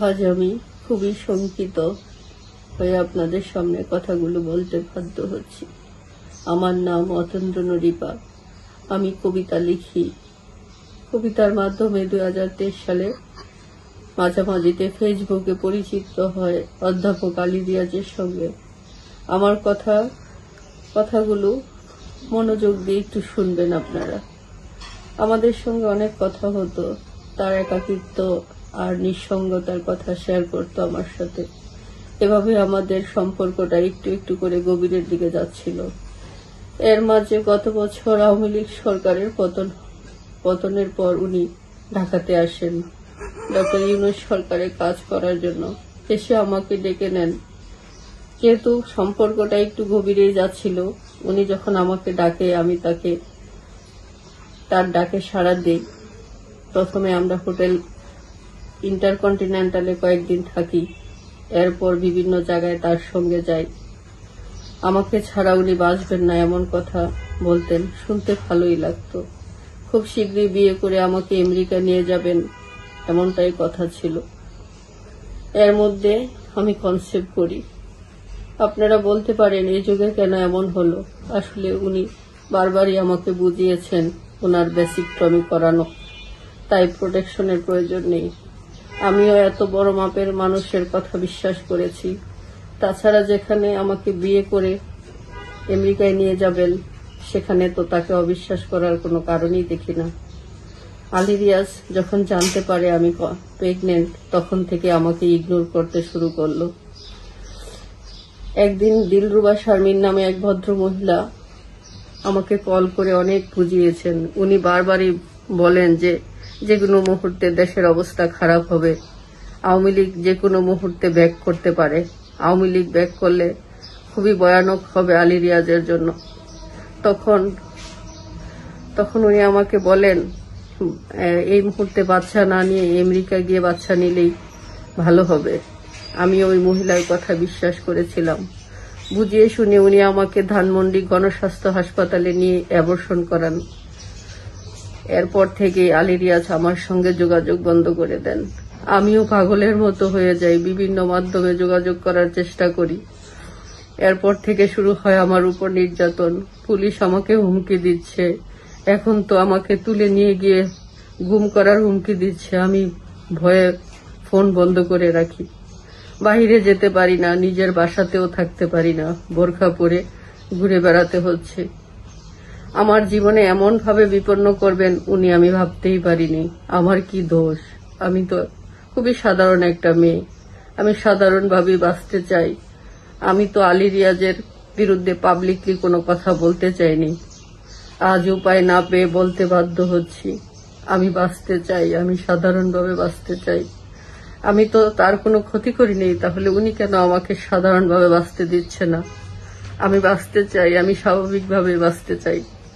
আজ আমি খুবই শঙ্কিত হয়ে আপনাদের সামনে কথাগুলো বলতে বাধ্য হচ্ছি। আমার নাম অতন্দ্র নরিপা। আমি কবিতা লিখি। কবিতার মাধ্যমে 2023 সালে মাঝামাঝিতে ফেসবুকে পরিচিত হয় অধ্যাপক আলী রিয়াজের সঙ্গে। আমার কথাগুলো মনোযোগ দিয়ে একটু শুনবেন আপনারা। আমাদের সঙ্গে অনেক কথা হতো, তার একাকিত্ব আর নিঃসঙ্গতার কথা শেয়ার করতো আমার সাথে। এভাবে আমাদের সম্পর্কটা একটু একটু করে গভীরের দিকে যাচ্ছিল। এর মাঝে গত বছর আওয়ামী লীগ সরকারের পতনের পর উনি ঢাকাতে আসেন ডক্টর ইউনূস সরকারের কাজ করার জন্য। এসে আমাকে ডেকে নেন। যেহেতু সম্পর্কটা একটু গভীরে যাচ্ছিল, উনি যখন আমাকে ডাকে আমি তার ডাকে সাড়া দিই। প্রথমে আমরা হোটেল ইন্টারকন্টিনেন্টালে কয়েকদিন থাকি, এরপর বিভিন্ন জায়গায় তার সঙ্গে যাই। আমাকে ছাড়া উনি বাঁচবেন না এমন কথা বলতেন, শুনতে ভালোই লাগতো। খুব শীঘ্রই বিয়ে করে আমাকে আমেরিকা নিয়ে যাবেন এমনটাই কথা ছিল। এর মধ্যে আমি কনসেপ্ট করি। আপনারা বলতে পারেন এই যুগে কেন এমন হলো। আসলে উনি বারবারই আমাকে বুঝিয়েছেন ওনার ব্যতিক্রমী করানো, তাই প্রোটেকশনের প্রয়োজন নেই। আমিও এত বড় মাপের মানুষের কথা বিশ্বাস করেছি। তাছাড়া যেখানে আমাকে বিয়ে করে আমেরিকায় নিয়ে যাবেন সেখানে তো তাকে অবিশ্বাস করার কোনো কারণই দেখি না। আলী রিয়াজ যখন জানতে পারে আমি প্রেগনেন্ট, তখন থেকে আমাকে ইগনোর করতে শুরু করলো। একদিন দিলরুবা শারমিন নামে এক ভদ্র মহিলা আমাকে কল করে অনেক বুঝিয়েছেন। উনি বারবারই বলেন যে কোনো মুহূর্তে দেশের অবস্থা খারাপ হবে, আওয়ামী লীগ যে কোনো মুহূর্তে ব্যাক করতে পারে, আওয়ামী লীগ ব্যাক করলে খুবই ভয়ানক হবে আলী রিয়াজের জন্য। তখন উনি আমাকে বলেন এই মুহূর্তে বাচ্চা না নিয়ে আমেরিকা গিয়ে বাচ্চা নিলেই ভালো হবে। আমি ওই মহিলার কথা বিশ্বাস করেছিলাম। বুঝিয়ে শুনে উনি আমাকে ধানমন্ডি গণস্বাস্থ্য হাসপাতালে নিয়ে অ্যাবর্শন করান। এরপর থেকে আলী রিয়াজ আমার সঙ্গে যোগাযোগ বন্ধ করে দেন। আমিও পাগলের মতো হয়ে যাই, বিভিন্ন মাধ্যমে যোগাযোগ করার চেষ্টা করি। এরপর থেকে শুরু হয় আমার উপর নির্যাতন। পুলিশ আমাকে হুমকি দিচ্ছে, এখন তো আমাকে তুলে নিয়ে গিয়ে গুম করার হুমকি দিচ্ছে। আমি ভয়ে ফোন বন্ধ করে রাখি, বাইরে যেতে পারি না, নিজের বাসাতেও থাকতে পারি না, বোরখা পরে ঘুরে বেড়াতে হচ্ছে। আমার জীবনে এমন ভাবে বিপন্ন করবেন উনি আমি ভাবতেই পারিনি। আমার কি দোষ? আমি তো খুবই সাধারণ একটা মেয়ে, আমি সাধারণভাবে বাঁচতে চাই। আমি তো আলী রিয়াজের বিরুদ্ধে পাবলিকলি কোনো কথা বলতে চাইনি, আজ উপায় না পেয়ে বলতে বাধ্য হচ্ছি। আমি বাঁচতে চাই, আমি সাধারণভাবে বাঁচতে চাই। আমি তো তার কোনো ক্ষতি করিনি, তাহলে উনি কেন আমাকে সাধারণভাবে বাঁচতে দিচ্ছে না? আমি বাঁচতে চাই, আমি স্বাভাবিকভাবে বাঁচতে চাই।